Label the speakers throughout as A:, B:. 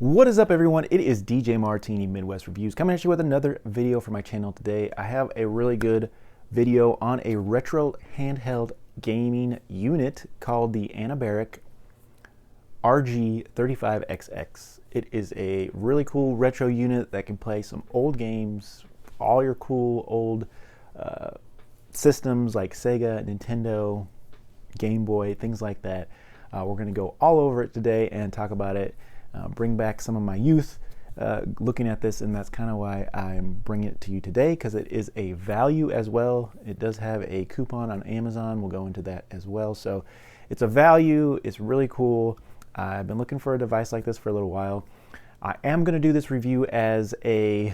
A: What is up, everyone? It is DJ Martini Midwest Reviews coming at you with another video for my channel today. I have a really good video on a retro handheld gaming unit called the Anbernic RG35XX. It is a really cool retro unit that can play some old games, all your cool old systems like Sega, Nintendo, Game Boy, things like that. We're going to go all over it today and talk about it. Bring back some of my youth looking at this, and that's kind of why I'm bringing it to you today, because it is a value as well. It does have a coupon on Amazon. We'll go into that as well. So it's a value. It's really cool. I've been looking for a device like this for a little while. I am going to do this review as a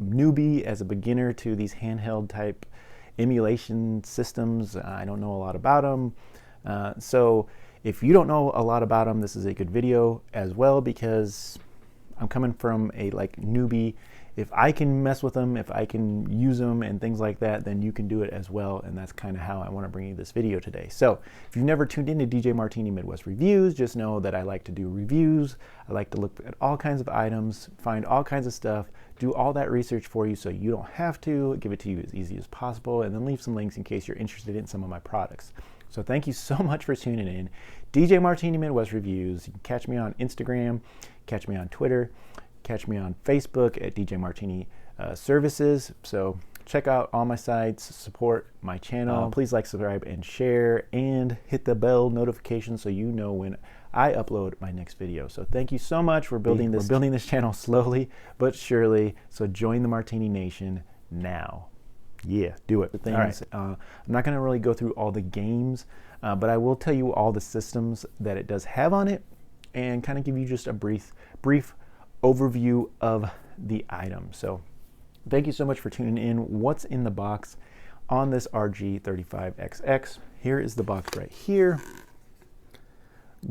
A: newbie, as a beginner to these handheld type emulation systems. I don't know a lot about them. So if you don't know a lot about them, this is a good video as well, because I'm coming from a newbie. If I can mess with them, if I can use them and things like that, then you can do it as well. And that's kind of how I want to bring you this video today. So if you've never tuned into DJ Martini Midwest Reviews, just know that I like to do reviews. I like to look at all kinds of items, find all kinds of stuff, do all that research for you so you don't have to, give it to you as easy as possible, and then leave some links in case you're interested in some of my products. So thank you so much for tuning in. DJ Martini Midwest Reviews. You can catch me on Instagram, catch me on Twitter, catch me on Facebook at DJ Martini Services. So check out all my sites, support my channel. Please like, subscribe, and share, and hit the bell notification so you know when I upload my next video. So thank you so much. We're building this channel slowly but surely. So join the Martini Nation now. Yeah, do it. All right. I'm not going to really go through all the games, but I will tell you all the systems that it does have on it, and kind of give you just a brief overview of the item. So thank you so much for tuning in. What's in the box on this RG35XX? Here is the box right here.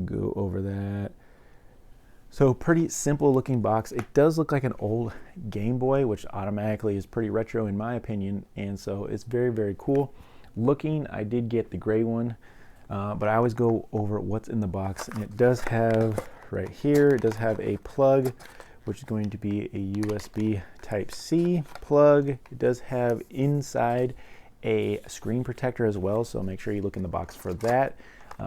A: Go over that. So pretty simple looking box. It does look like an old Game Boy, which automatically is pretty retro in my opinion, and so it's very, very cool looking. I did get the gray one, but I always go over what's in the box, and it does have right here, it does have a plug, which is going to be a USB Type-C plug. It does have inside a screen protector as well, so make sure you look in the box for that,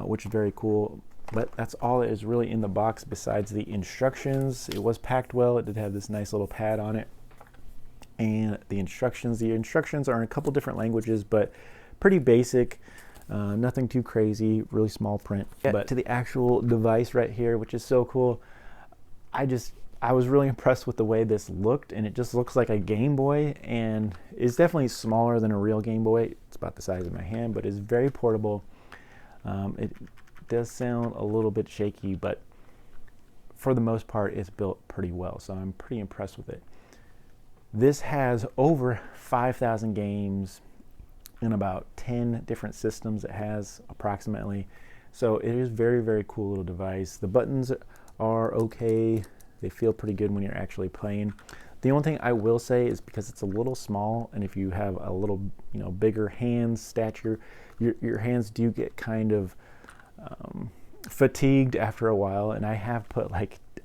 A: which is very cool. But that's all that is really in the box besides the instructions. It was packed well. It did have this nice little pad on it. And the instructions are in a couple different languages, but pretty basic. Nothing too crazy, really small print. But to the actual device right here, which is so cool. I was really impressed with the way this looked, and it just looks like a Game Boy, and it's definitely smaller than a real Game Boy. It's about the size of my hand, but it's very portable. It does sound a little bit shaky, but for the most part it's built pretty well, so I'm pretty impressed with it. This has over 5,000 games in about 10 different systems it has approximately, so it is very, very cool little device. The buttons are okay, they feel pretty good when you're actually playing. The only thing I will say is, because it's a little small, and if you have a little bigger hand stature, your hands do get kind of fatigued after a while. And I have put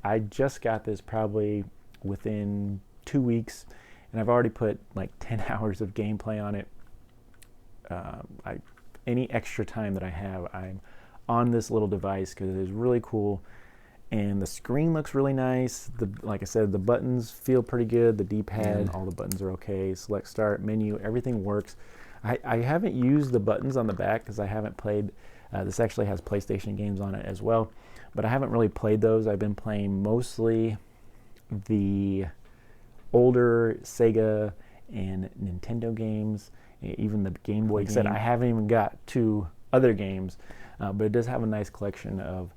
A: I just got this probably within 2 weeks, and I've already put 10 hours of gameplay on it. Any extra time that I have, I'm on this little device because it is really cool, and the screen looks really nice. Like I said, the buttons feel pretty good. The D-pad, all the buttons are okay. Select, start, menu, everything works. I haven't used the buttons on the back because I haven't played. This actually has PlayStation games on it as well, but I haven't really played those. I've been playing mostly the older Sega and Nintendo games, even the Game Boy. Like I said, I haven't even got to other games, but it does have a nice collection of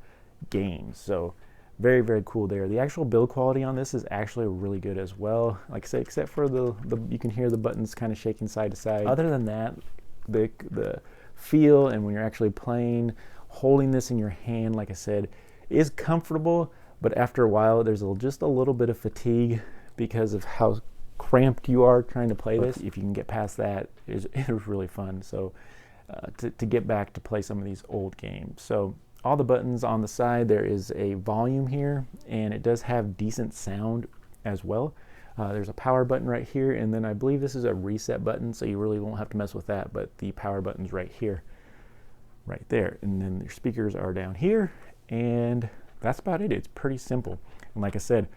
A: games, so very, very cool there. The actual build quality on this is actually really good as well. Like I said, except for the you can hear the buttons kind of shaking side to side. Other than that, the feel, and when you're actually playing, holding this in your hand, like I said, is comfortable, but after a while there's just a little bit of fatigue because of how cramped you are trying to play this. If you can get past that, it was really fun. So to get back to play some of these old games. So all the buttons on the side. There is a volume here, and it does have decent sound as well. There's a power button right here, and then I believe this is a reset button, so you really won't have to mess with that, but the power button's right here, right there. And then your speakers are down here, and that's about it. It's pretty simple. And like I said,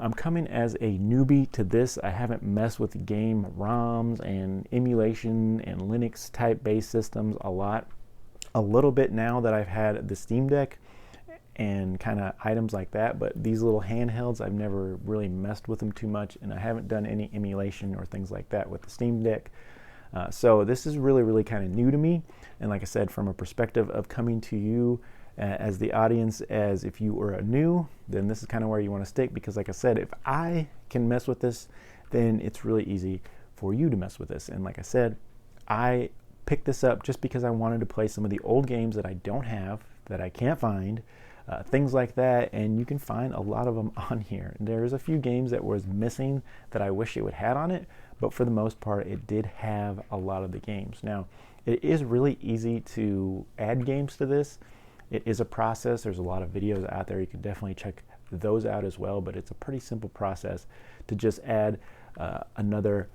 A: I'm coming as a newbie to this. I haven't messed with game ROMs and emulation and Linux type based systems a little bit now that I've had the Steam Deck and kind of items like that, but these little handhelds, I've never really messed with them too much, and I haven't done any emulation or things like that with the Steam Deck. So this is really kind of new to me, and like I said, from a perspective of coming to you as the audience, as if you were new, then this is kind of where you want to stick, because like I said, if I can mess with this, then it's really easy for you to mess with this. And like I said, I picked this up just because I wanted to play some of the old games that I don't have, that I can't find, things like that, and you can find a lot of them on here. There's a few games that was missing that I wish it would have on it, but for the most part it did have a lot of the games. Now, it is really easy to add games to this. It is a process. There's a lot of videos out there. You can definitely check those out as well, but it's a pretty simple process to just add another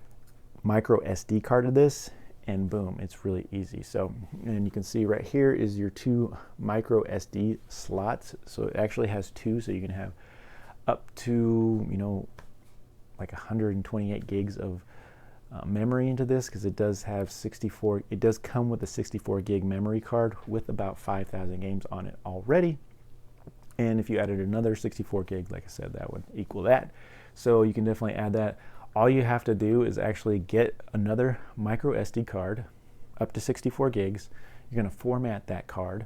A: micro SD card to this, and boom, it's really easy. So, and you can see right here is your 2 micro SD slots. So it actually has 2, so you can have up to, you know, like 128 gigs of memory into this, because it does have 64, it does come with a 64 gig memory card with about 5,000 games on it already. And if you added another 64 gig, like I said, that would equal that. So you can definitely add that. All you have to do is actually get another micro SD card up to 64 gigs. You're going to format that card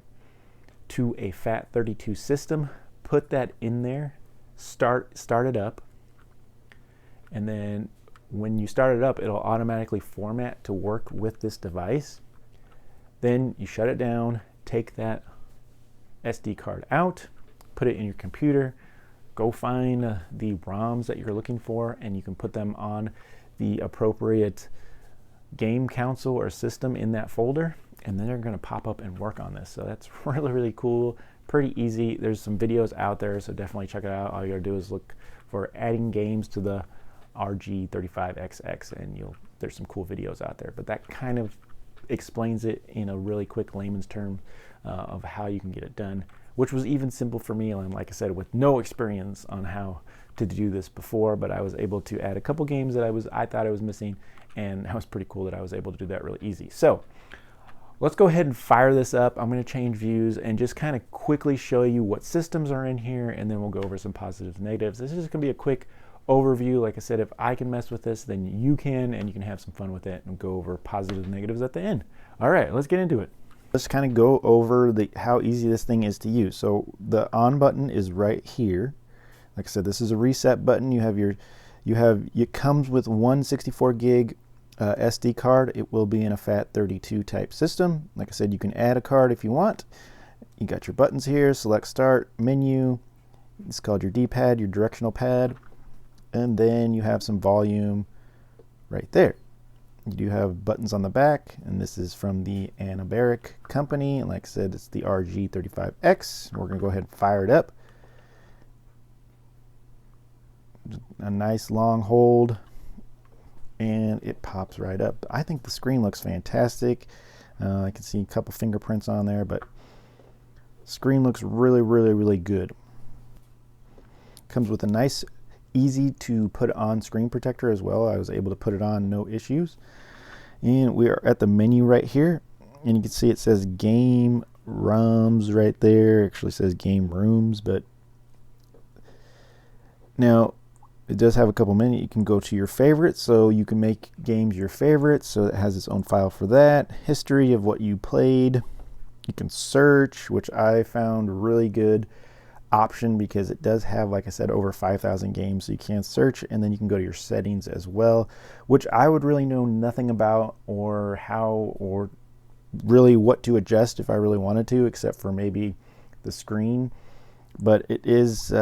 A: to a FAT32 system, put that in there, start it up, and then when you start it up, it'll automatically format to work with this device. Then you shut it down, take that SD card out, put it in your computer, go find the ROMs that you're looking for, and you can put them on the appropriate game console or system in that folder, and then they're going to pop up and work on this. So that's really cool, pretty easy. There's some videos out there, so definitely check it out. All you gotta do is look for adding games to the RG35XX, and there's some cool videos out there. But that kind of explains it in a really quick layman's term of how you can get it done, which was even simple for me, and like I said, with no experience on how to do this before, but I was able to add a couple games that I thought I was missing, and that was pretty cool that I was able to do that really easy. So let's go ahead and fire this up. I'm going to change views and just kind of quickly show you what systems are in here, and then we'll go over some positives and negatives. This is going to be a quick overview. Like I said, if I can mess with this, then you can, and you can have some fun with it and go over positives and negatives at the end. All right, let's get into it. Let's kind of go over how easy this thing is to use. So the on button is right here. Like I said, this is a reset button. It comes with one 64 gig SD card. It will be in a FAT32 type system. Like I said, you can add a card if you want. You got your buttons here, select start, menu. It's called your D-pad, your directional pad. And then you have some volume right there. You do have buttons on the back, and this is from the Anbernic company. And like I said, it's the RG35X. We're going to go ahead and fire it up. A nice long hold, and it pops right up. I think the screen looks fantastic. I can see a couple fingerprints on there, but screen looks really good. Comes with a nice, easy to put on screen protector as well. I was able to put it on, no issues. And we are at the menu right here, and you can see it says game ROMs right there. Actually says game rooms, but now it does have a couple menus. You can go to your favorites, so you can make games your favorites, so it has its own file for that. History of what you played. You can search, which I found really good option because it does have, like I said, over 5,000 games, so you can search, and then you can go to your settings as well, which I would really know nothing about or how or really what to adjust if I really wanted to, except for maybe the screen. But it is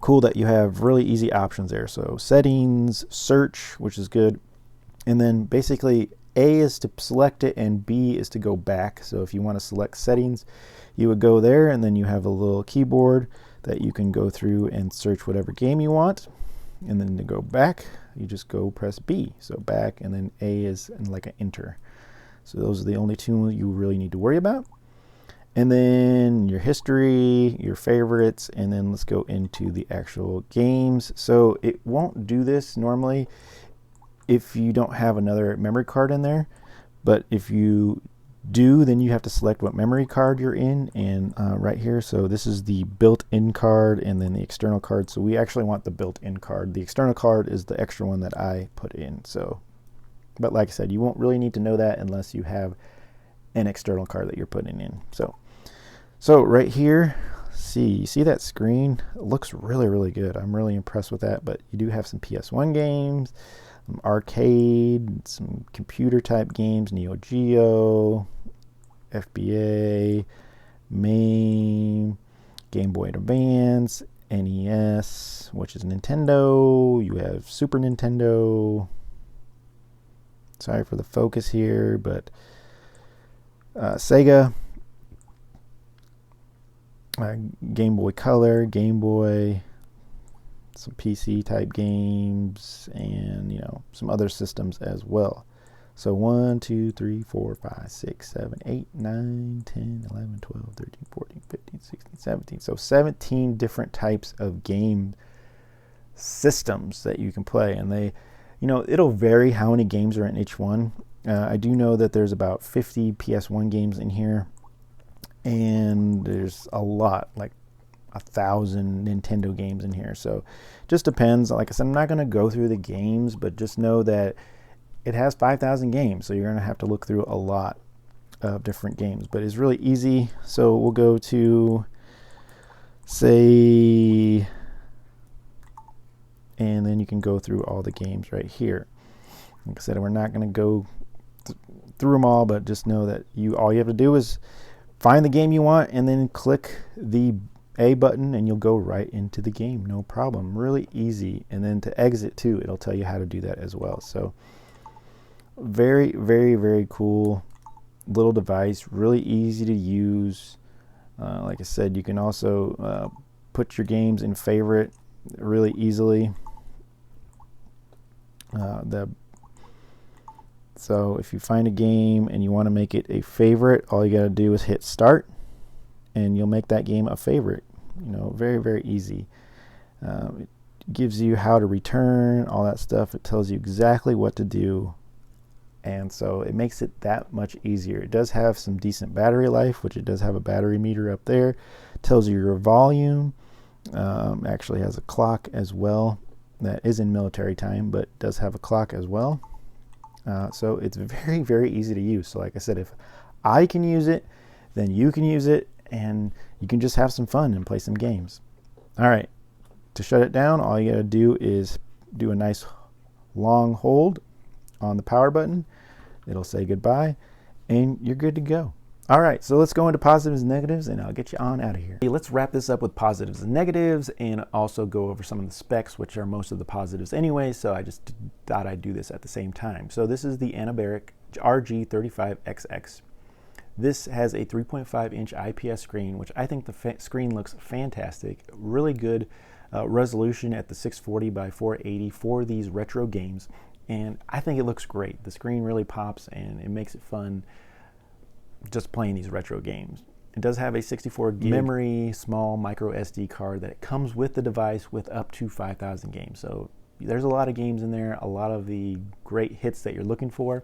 A: cool that you have really easy options there. So settings, search, which is good, and then basically A is to select it and B is to go back. So if you want to select settings, you would go there, and then you have a little keyboard that you can go through and search whatever game you want. And then to go back, you just go press B. So back, and then A is like an enter. So those are the only two you really need to worry about. And then your history, your favorites, and then let's go into the actual games. So it won't do this normally if you don't have another memory card in there, but if you do, then you have to select what memory card you're in, and right here, so this is the built-in card and then the external card. So we actually want the built-in card. The external card is the extra one that I put in. So, but like I said, you won't really need to know that unless you have an external card that you're putting in. So right here, see that screen? It looks really, really good. I'm really impressed with that, but you do have some PS1 games, arcade, some computer type games, Neo Geo, FBA, MAME, Game Boy Advance, NES, which is Nintendo. You have Super Nintendo. Sorry for the focus here, but Sega, Game Boy Color, Game Boy, some PC type games, and some other systems as well. So 1, 2, 3, 4, 5, 6, 7, 8, 9, 10, 11, 12, 13, 14, 15, 16, 17. So 17 different types of game systems that you can play, and they, it'll vary how many games are in each one. I do know that there's about 50 PS1 games in here, and there's a lot, like 1,000 Nintendo games in here. So just depends. Like I said, I'm not going to go through the games, but just know that it has 5,000 games, so you're going to have to look through a lot of different games, but it's really easy. So we'll go to, say, and then you can go through all the games right here. Like I said, we're not going to go through them all, but just know that all you have to do is find the game you want and then click the A button and you'll go right into the game, no problem. Really easy. And then to exit too, it'll tell you how to do that as well. So very, very, very cool little device, really easy to use. Like I said, you can also put your games in favorite really easily. So if you find a game and you want to make it a favorite, all you got to do is hit start and you'll make that game a favorite. Very, very easy. It gives you how to return, all that stuff. It tells you exactly what to do. And so it makes it that much easier. It does have some decent battery life, which it does have a battery meter up there. It tells you your volume. Actually has a clock as well. That is in military time, but does have a clock as well. So it's very, very easy to use. So like I said, if I can use it, then you can use it, and you can just have some fun and play some games. All right, to shut it down, all you gotta do is do a nice long hold on the power button. It'll say goodbye, and you're good to go. All right, so let's go into positives and negatives, and I'll get you on out of here. Let's wrap this up with positives and negatives, and also go over some of the specs, which are most of the positives anyway, so I just thought I'd do this at the same time. So this is the Anbernic RG35XX. This has a 3.5-inch IPS screen, which I think the screen looks fantastic. Really good resolution at the 640 by 480 for these retro games, and I think it looks great. The screen really pops, and it makes it fun just playing these retro games. It does have a 64 gig memory, small micro SD card that comes with the device with up to 5,000 games. So there's a lot of games in there, a lot of the great hits that you're looking for.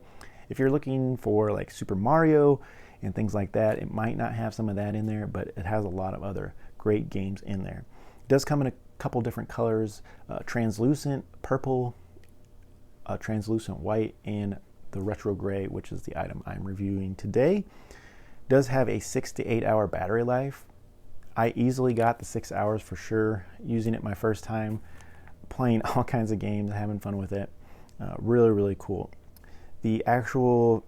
A: If you're looking for like Super Mario and things like that, it might not have some of that in there, but it has a lot of other great games in there. It does come in a couple different colors, translucent purple, translucent white, and the retro gray, which is the item I'm reviewing today. Does have a 6 to 8 hour battery life. I easily got the 6 hours for sure, using it my first time, playing all kinds of games, having fun with it. Really, really cool. The actual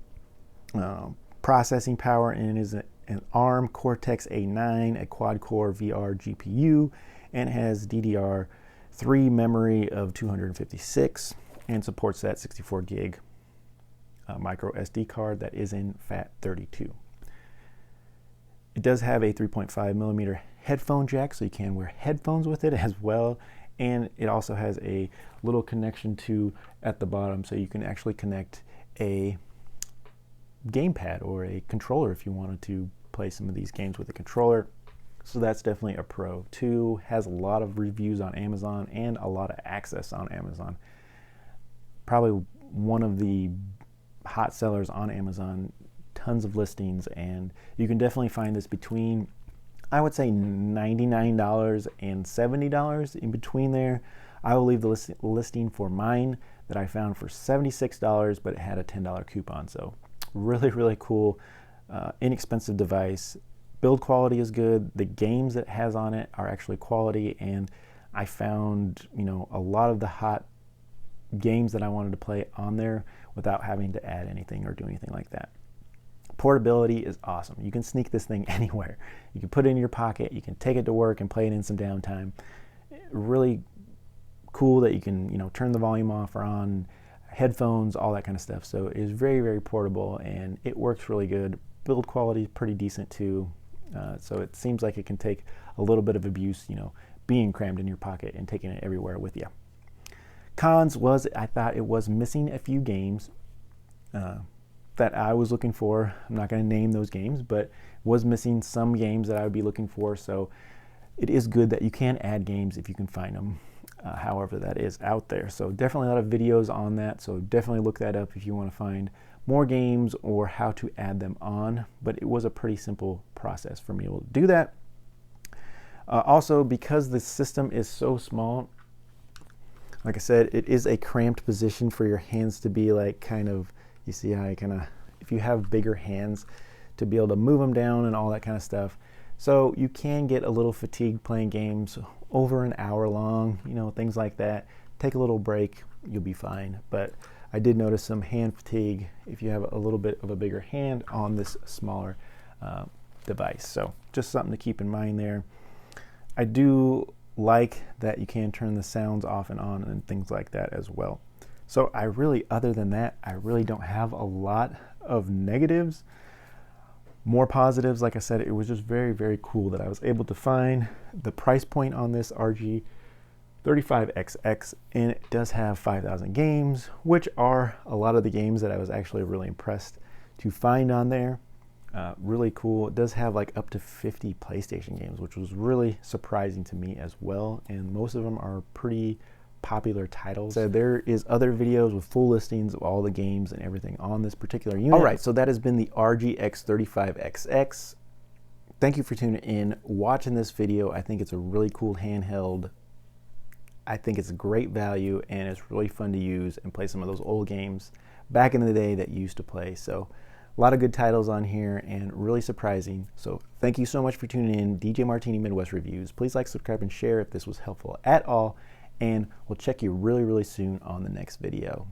A: processing power in it is an ARM Cortex A9, a quad-core VR GPU, and has DDR3 memory of 256, and supports that 64 gig micro SD card that is in FAT32. It does have a 3.5 millimeter headphone jack, so you can wear headphones with it as well. And it also has a little connection to at the bottom, so you can actually connect a gamepad or a controller if you wanted to play some of these games with a controller. So that's definitely a pro. 2 has a lot of reviews on Amazon and a lot of access on Amazon. Probably one of the hot sellers on Amazon, tons of listings, and you can definitely find this between, I would say, $99 and $70 in between there. I will leave the listing for mine that I found for $76, but it had a $10 coupon. So really, really cool, inexpensive device. Build quality is good. The games it has on it are actually quality, and I found, you know, a lot of the hot games that I wanted to play on there without having to add anything or do anything like that. Portability is awesome. You can sneak this thing anywhere. You can put it in your pocket, you can take it to work and play it in some downtime. Really cool that you can, you know, turn the volume off or on, headphones, all that kind of stuff. So it is very, very portable, and it works really good. Build quality is pretty decent too. So it seems like it can take a little bit of abuse, you know, being crammed in your pocket and taking it everywhere with you. Cons was, I thought it was missing a few games that I was looking for. I'm not going to name those games, but was missing some games that I would be looking for. So it is good that you can add games if you can find them, however that is out there. So definitely a lot of videos on that. So definitely look that up if you want to find more games or how to add them on. But it was a pretty simple process for me to do that. Also, because the system is so small, like I said, it is a cramped position for your hands to be like kind of, you see how I kind of, if you have bigger hands, to be able to move them down and all that kind of stuff. So you can get a little fatigued playing games over an hour long, you know, things like that. Take a little break, you'll be fine. But I did notice some hand fatigue if you have a little bit of a bigger hand on this smaller device. So just something to keep in mind there. I do like that you can turn the sounds off and on and things like that as well. So I really, other than that, I really don't have a lot of negatives. More positives, like I said, it was just very, very cool that I was able to find the price point on this RG35XX, and it does have 5,000 games, which are a lot of the games that I was actually really impressed to find on there. Really cool. It does have like up to 50 PlayStation games, which was really surprising to me as well, and most of them are pretty popular titles. So there is other videos with full listings of all the games and everything on this particular unit. All right, so that has been the RGX35XX. Thank you for tuning in, watching this video. I think it's a really cool handheld. I think it's a great value, and it's really fun to use and play some of those old games back in the day that you used to play. So a lot of good titles on here and really surprising. So thank you so much for tuning in. DJ Martini Midwest Reviews. Please like, subscribe, and share if this was helpful at all. And we'll check you really, really soon on the next video.